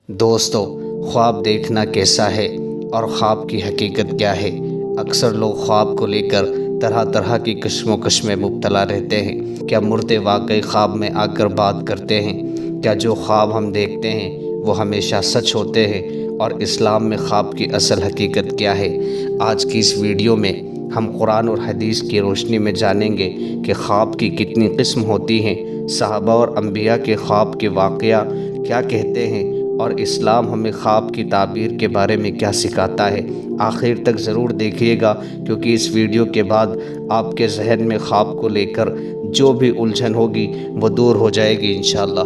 دوستو، خواب دیکھنا کیسا ہے اور خواب کی حقیقت کیا ہے؟ اکثر لوگ خواب کو لے کر طرح طرح کی کشم و کش میں مبتلا رہتے ہیں۔ کیا مردے واقعی خواب میں آ کر بات کرتے ہیں؟ کیا جو خواب ہم دیکھتے ہیں وہ ہمیشہ سچ ہوتے ہیں؟ اور اسلام میں خواب کی اصل حقیقت کیا ہے؟ آج کی اس ویڈیو میں ہم قرآن اور حدیث کی روشنی میں جانیں گے کہ خواب کی کتنی قسم ہوتی ہیں، صحابہ اور انبیاء کے خواب کے واقعہ کیا کہتے ہیں، اور اسلام ہمیں خواب کی تعبیر کے بارے میں کیا سکھاتا ہے۔ آخر تک ضرور دیکھیے گا، کیونکہ اس ویڈیو کے بعد آپ کے ذہن میں خواب کو لے کر جو بھی الجھن ہوگی وہ دور ہو جائے گی انشاءاللہ۔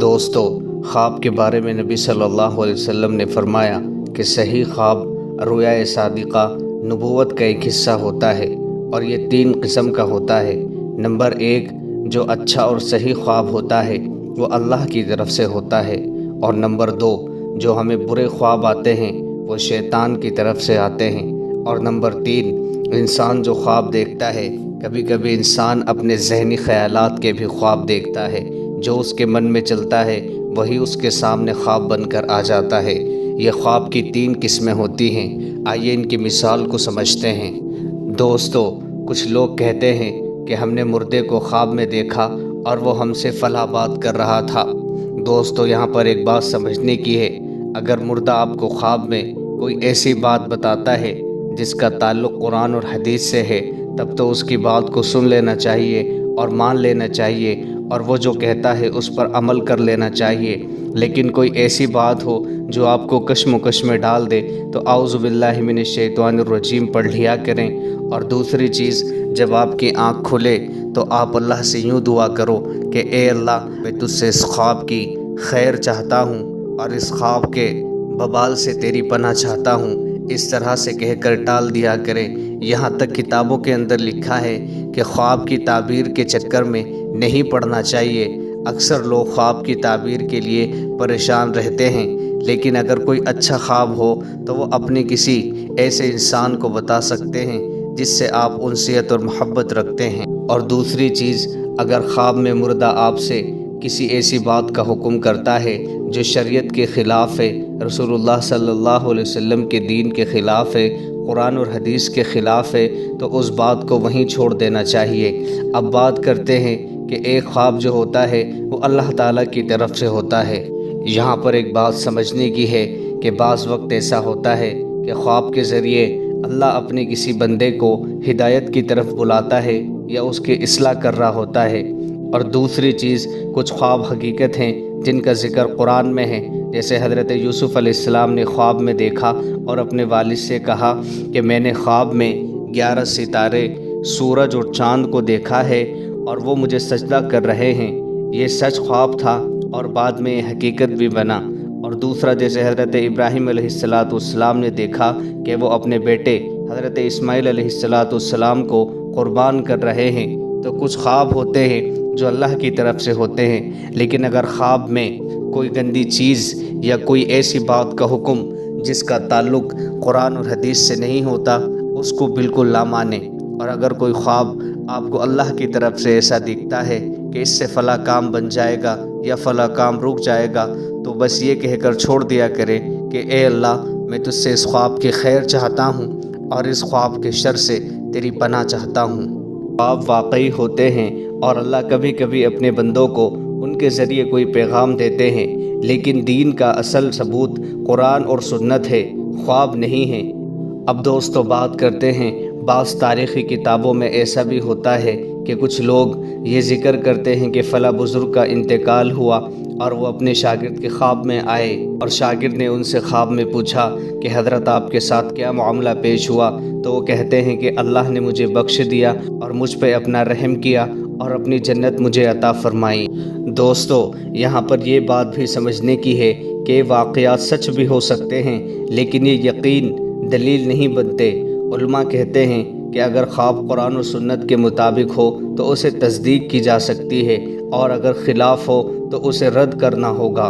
دوستو، خواب کے بارے میں نبی صلی اللہ علیہ وسلم نے فرمایا کہ صحیح خواب رؤیا صادقہ نبوت کا ایک حصہ ہوتا ہے، اور یہ 3 قسم کا ہوتا ہے۔ نمبر 1، جو اچھا اور صحیح خواب ہوتا ہے وہ اللہ کی طرف سے ہوتا ہے، اور نمبر 2، جو ہمیں برے خواب آتے ہیں وہ شیطان کی طرف سے آتے ہیں، اور نمبر 3، انسان جو خواب دیکھتا ہے، کبھی کبھی انسان اپنے ذہنی خیالات کے بھی خواب دیکھتا ہے، جو اس کے من میں چلتا ہے وہی اس کے سامنے خواب بن کر آ جاتا ہے۔ یہ خواب کی 3 قسمیں ہوتی ہیں۔ آئیے ان کی مثال کو سمجھتے ہیں۔ دوستو، کچھ لوگ کہتے ہیں کہ ہم نے مردے کو خواب میں دیکھا اور وہ ہم سے فلاں بات کر رہا تھا۔ دوستو، یہاں پر ایک بات سمجھنے کی ہے، اگر مردہ آپ کو خواب میں کوئی ایسی بات بتاتا ہے جس کا تعلق قرآن اور حدیث سے ہے، تب تو اس کی بات کو سن لینا چاہیے اور مان لینا چاہیے، اور وہ جو کہتا ہے اس پر عمل کر لینا چاہیے۔ لیکن کوئی ایسی بات ہو جو آپ کو کشم و کش میں ڈال دے تو اعوذ باللہ من الشیطان الرجیم پڑھ لیا کریں۔ اور دوسری چیز، جب آپ کی آنکھ کھلے تو آپ اللہ سے یوں دعا کرو کہ اے اللہ، میں تجھ سے اس خواب کی خیر چاہتا ہوں اور اس خواب کے ببال سے تیری پناہ چاہتا ہوں۔ اس طرح سے کہہ کر ٹال دیا کریں۔ یہاں تک کتابوں کے اندر لکھا ہے کہ خواب کی تعبیر کے چکر میں نہیں پڑنا چاہیے۔ اکثر لوگ خواب کی تعبیر کے لیے پریشان رہتے ہیں، لیکن اگر کوئی اچھا خواب ہو تو وہ اپنے کسی ایسے انسان کو بتا سکتے ہیں جس سے آپ انسیت اور محبت رکھتے ہیں۔ اور دوسری چیز، اگر خواب میں مردہ آپ سے کسی ایسی بات کا حکم کرتا ہے جو شریعت کے خلاف ہے، رسول اللہ صلی اللہ علیہ وسلم کے دین کے خلاف ہے، قرآن اور حدیث کے خلاف ہے، تو اس بات کو وہیں چھوڑ دینا چاہیے۔ اب بات کرتے ہیں کہ ایک خواب جو ہوتا ہے وہ اللہ تعالیٰ کی طرف سے ہوتا ہے۔ یہاں پر ایک بات سمجھنے کی ہے کہ بعض وقت ایسا ہوتا ہے کہ خواب کے ذریعے اللہ اپنے کسی بندے کو ہدایت کی طرف بلاتا ہے یا اس کی اصلاح کر رہا ہوتا ہے۔ اور دوسری چیز، کچھ خواب حقیقت ہیں جن کا ذکر قرآن میں ہے، جیسے حضرت یوسف علیہ السلام نے خواب میں دیکھا اور اپنے والد سے کہا کہ میں نے خواب میں 11 ستارے، سورج اور چاند کو دیکھا ہے اور وہ مجھے سجدہ کر رہے ہیں۔ یہ سچ خواب تھا اور بعد میں یہ حقیقت بھی بنا۔ اور دوسرا، جیسے حضرت ابراہیم علیہ السلام نے دیکھا کہ وہ اپنے بیٹے حضرت اسماعیل علیہ السلام کو قربان کر رہے ہیں۔ تو کچھ خواب ہوتے ہیں جو اللہ کی طرف سے ہوتے ہیں، لیکن اگر خواب میں کوئی گندی چیز یا کوئی ایسی بات کا حکم جس کا تعلق قرآن اور حدیث سے نہیں ہوتا، اس کو بالکل نہ مانیں۔ اور اگر کوئی خواب آپ کو اللہ کی طرف سے ایسا دکھتا ہے کہ اس سے فلاں کام بن جائے گا یا فلاں کام رک جائے گا، تو بس یہ کہہ کر چھوڑ دیا کرے کہ اے اللہ، میں تجھ سے اس خواب کی خیر چاہتا ہوں اور اس خواب کے شر سے تیری پناہ چاہتا ہوں۔ خواب واقعی ہوتے ہیں اور اللہ کبھی کبھی اپنے بندوں کو ان کے ذریعے کوئی پیغام دیتے ہیں، لیکن دین کا اصل ثبوت قرآن اور سنت ہے، خواب نہیں ہے۔ اب دوستو، بات کرتے ہیں، بعض تاریخی کتابوں میں ایسا بھی ہوتا ہے کہ کچھ لوگ یہ ذکر کرتے ہیں کہ فلاں بزرگ کا انتقال ہوا اور وہ اپنے شاگرد کے خواب میں آئے، اور شاگرد نے ان سے خواب میں پوچھا کہ حضرت آپ کے ساتھ کیا معاملہ پیش ہوا، تو وہ کہتے ہیں کہ اللہ نے مجھے بخش دیا اور مجھ پہ اپنا رحم کیا اور اپنی جنت مجھے عطا فرمائی۔ دوستو، یہاں پر یہ بات بھی سمجھنے کی ہے کہ واقعات سچ بھی ہو سکتے ہیں، لیکن یہ یقین دلیل نہیں بنتے۔ علماء کہتے ہیں کہ اگر خواب قرآن و سنت کے مطابق ہو تو اسے تصدیق کی جا سکتی ہے، اور اگر خلاف ہو تو اسے رد کرنا ہوگا۔